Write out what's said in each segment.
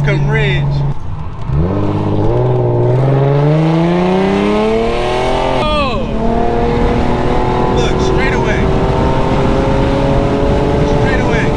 come Reg. Oh! Look, straight away. Straight away.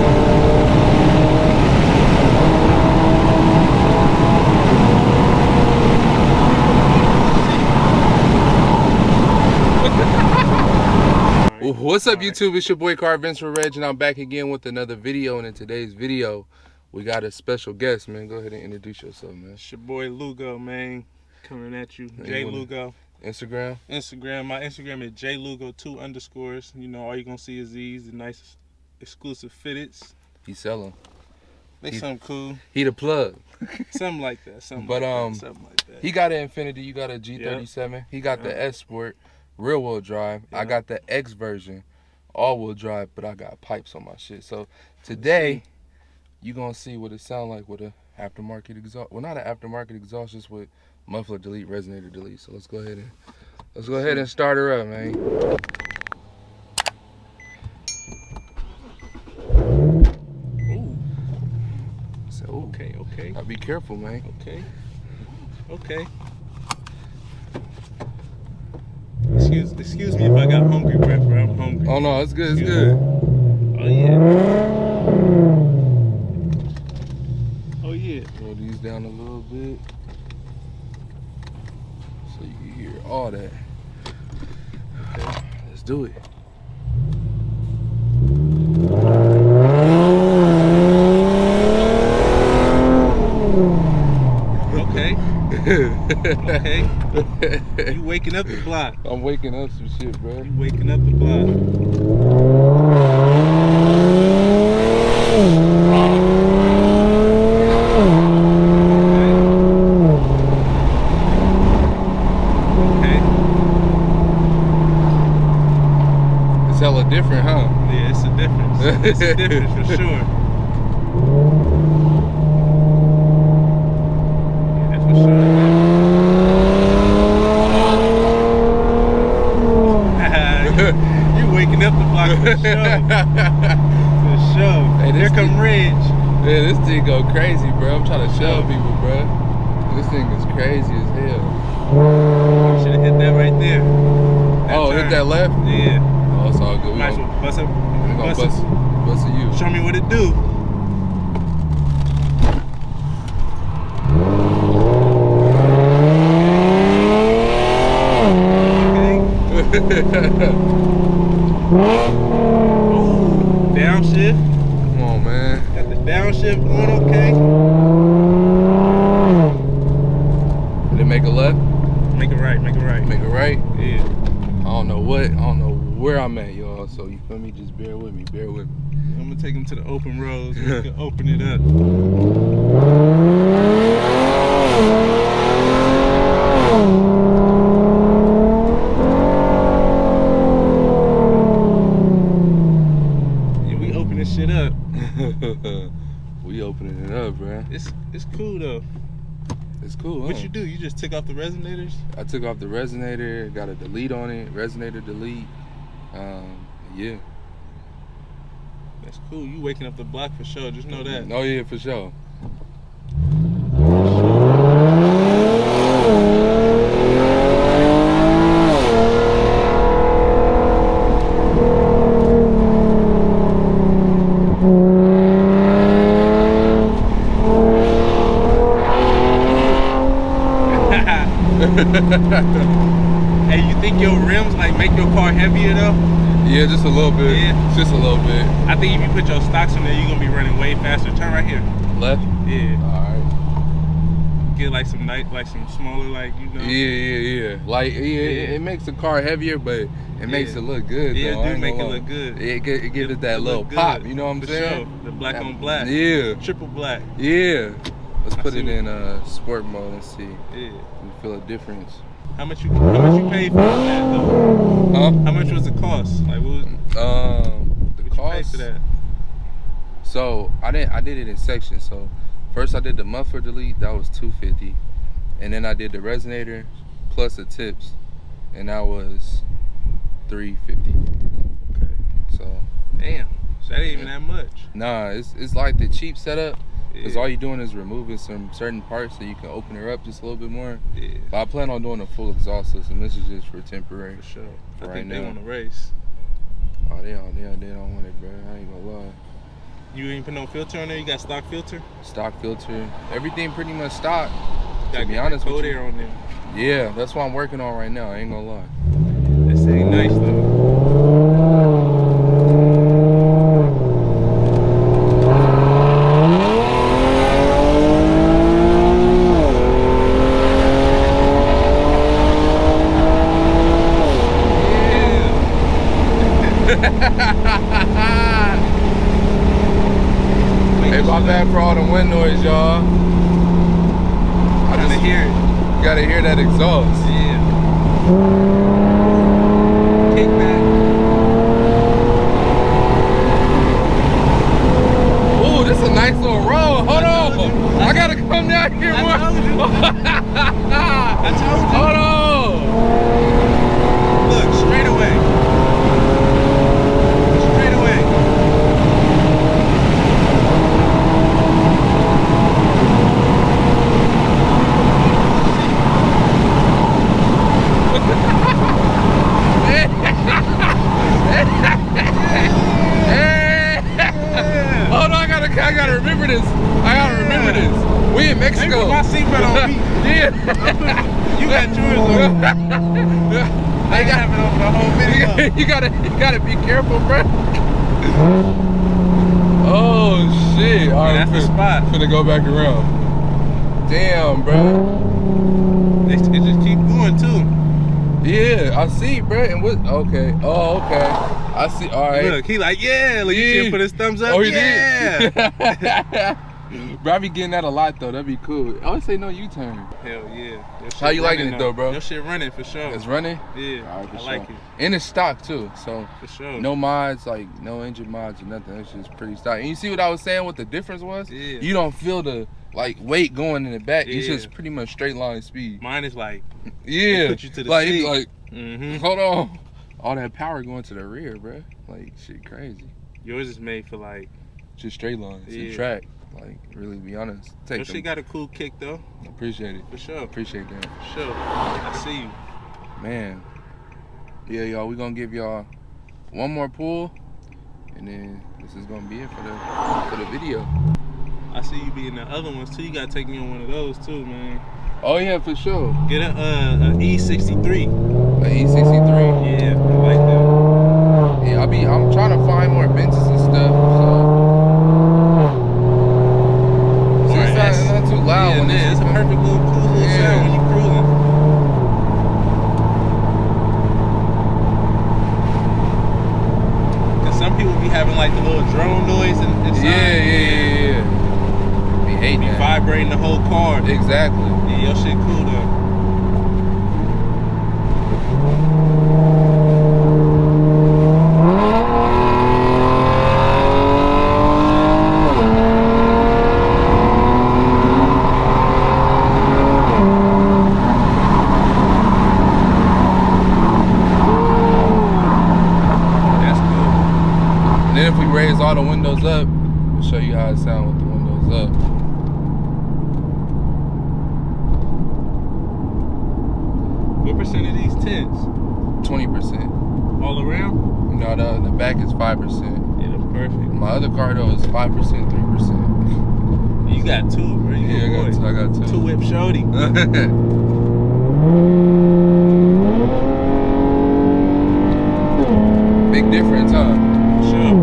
What's up, YouTube? It's your boy Car Adventure Reg, and I'm back again with another video. And in today's video, we got a special guest, man. Go ahead and introduce yourself, man. It's your boy Lugo, man. Coming at you. J Lugo. Instagram? My Instagram is jlugo2_. You know, all you're gonna see is these, the nice exclusive fitteds. He sell them. They something cool. He the plug. Something like that. Something like that. He got an Infiniti, you got a G37. Yep. He got the S Sport, rear wheel drive. Yep. I got the X version, all wheel drive, but I got pipes on my shit. So today, you gonna see what it sound like with a aftermarket exhaust. Well, not an aftermarket exhaust, just with muffler delete, resonator delete. So let's go ahead and start her up, man. Ooh. So okay. Gotta be careful, man. Okay. Excuse me if I got hungry breath, bro. I'm hungry. Oh no, it's good. It's good. Oh yeah. Oh yeah. Roll these down a little bit so you can hear all that. Okay, let's do it. Okay. You waking up the block. I'm waking up some shit, bro. You waking up the block. Okay. It's hella different, huh? Yeah, it's a difference. It's a difference for sure. You waking up the block for sure. For sure. Hey, here come Reg. Yeah, this thing go crazy, bro. I'm trying to show people, bro. This thing is crazy as hell. Should have hit that right there. Hit that left? Yeah. Oh, it's all good. Might as well bust up. Bust at you. Show me what it do. Ooh, downshift. Come on, man. Got the downshift going okay. Did it make a left? Make it right. Make it right? Yeah. I don't know where I'm at, y'all. So you feel me? Just bear with me. I'm gonna take them to the open roads. We can open it up. Shit up. We opening it up, bro. It's cool though. It's cool, huh? What you do? You just took off the resonators? I took off the resonator, got a delete on it, resonator delete. Yeah. That's cool. You waking up the block for sure. Just know that. Oh yeah, for sure. Hey, you think your rims like make your car heavier though? Yeah, just a little bit. Yeah. Just a little bit. I think if you put your stocks in there, you're gonna be running way faster. Turn right here. Left? Yeah. Alright. Get like some smaller, like, you know. Yeah. Like it makes the car heavier, but it makes it look good. Yeah, though. it do make it look good. It gives it that little pop, you know what I'm saying? Sure. The black on black. Yeah. Triple black. Yeah. Let's put it in sport mode and see. Yeah. We feel a difference. How much you paid for that though? Huh? How much was the cost? Like what was the cost? You paid for that? So I did it in sections. So first I did the muffler delete, that was $250, and then I did the resonator plus the tips, and that was $350. Okay. So damn, so that ain't even that much. Nah, it's like the cheap setup. Because all you're doing is removing some certain parts so you can open her up just a little bit more. Yeah. But I plan on doing a full exhaust system. This is just for temporary. For sure. For I right think they now. want to race. Oh, they don't want it, bro. I ain't gonna lie. You ain't put no filter on there? You got stock filter? Stock filter. Everything pretty much stock. Gotta To be get honest cold with you. air on there. Yeah, that's what I'm working on right now. I ain't gonna lie. That say nice though. Hey, my bad for all the wind noise, y'all. I just hear it. You gotta hear that exhaust. Yeah. Kick back. Ooh, this is a nice little road. Hold on. I gotta come down here more. I told you. Hold on. Look, straight away. Straight away. Hold on, I gotta remember this. We in Mexico. Put my seatbelt on me. Yeah. You got yours on. I ain't have it on the whole video. you gotta be careful, bro. Oh shit! All right, That's the spot. Finna go back around. Damn, bro. It just keep going too. Yeah, I see, bro. And what? Okay. Oh, okay. I see. All right. Look, he like, yeah. Look, you see him put his thumbs up. Oh, he did. Bro, I be getting that a lot though. That'd be cool. I would say no U-turn. Hell yeah. How you liking it though, bro? Your shit running for sure. It's running? Yeah. All right, for I sure. like it. And it's stock too, so For sure. no mods, like no engine mods or nothing. It's just pretty stock. And you see what I was saying? What the difference was? Yeah. You don't feel the like weight going in the back. It's Yeah. just pretty much straight line speed. Mine is like, Yeah. put you to the like seat. like mm-hmm. hold on. All that power going to the rear, bro. Like shit, crazy. Yours is made for like, Just straight lines and Yeah. track. Like really, be honest. Take your them. shit got a cool kick though. Appreciate it. For sure. Appreciate that. For sure. I see you. Man. Yeah, y'all, we gonna give y'all one more pull, and then this is gonna be it for the video. I see you be in the other ones too. You gotta take me on one of those too, man. Oh yeah, for sure. Get a E63. A E63. Yeah, I like that. Yeah, I'm trying to find more benches and stuff. So see, it's not too loud Yeah, when yeah, it's a perfect little cool little Yeah. sound when you're cruising. Cause some people be having like the little drone noise inside. Yeah. Be hating Be that. vibrating the whole car. Exactly. Yeah, your shit cool though. That's cool. And then if we raise all the windows up, we'll show you how it sounds with the windows up. What percent of these tents? 20%. All around? No, the back is 5%. Yeah, that's perfect. My other car though is 5%, 3%. You got two, bro. You Yeah, good boy. I got two. Two whip shorty. Big difference, huh? Sure.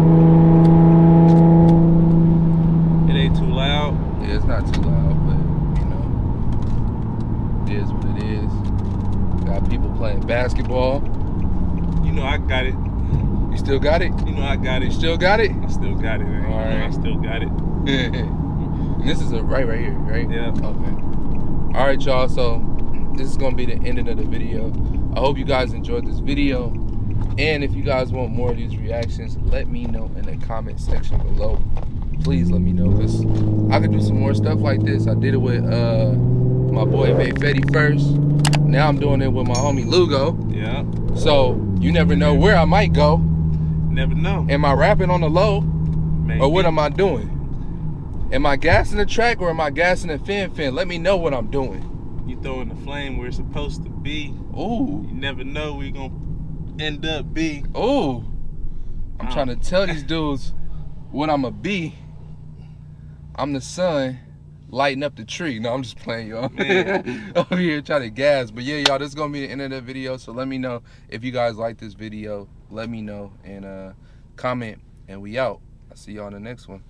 It ain't too loud. Yeah, it's not too loud, but you know, it is what it is. Got people playing basketball. You know I got it. You still got it? You know I got You it. still got it? I still got it, man. All You know I right. still got it. And this is right here, right? Yeah. Okay. All right, y'all. So this is gonna be the ending of the video. I hope you guys enjoyed this video. And if you guys want more of these reactions, let me know in the comment section below. Please let me know, because I could do some more stuff like this. I did it with my boy Infiniti first. Now I'm doing it with my homie Lugo. Yeah. So you never know where I might go. Never know. Am I rapping on the low? Maybe. Or what am I doing? Am I gassing the track or am I gassing the fin? Let me know what I'm doing. You throwing the flame where it's supposed to be. Ooh. You never know where you're gonna end up be. Ooh. I'm trying to tell these dudes what I'ma be. I'm the sun lighting up the tree. No, I'm just playing, y'all. Over here trying to gas. But yeah, y'all, this is gonna be the end of the video. So let me know if you guys like this video. Let me know and comment. And we out. I'll see y'all in the next one.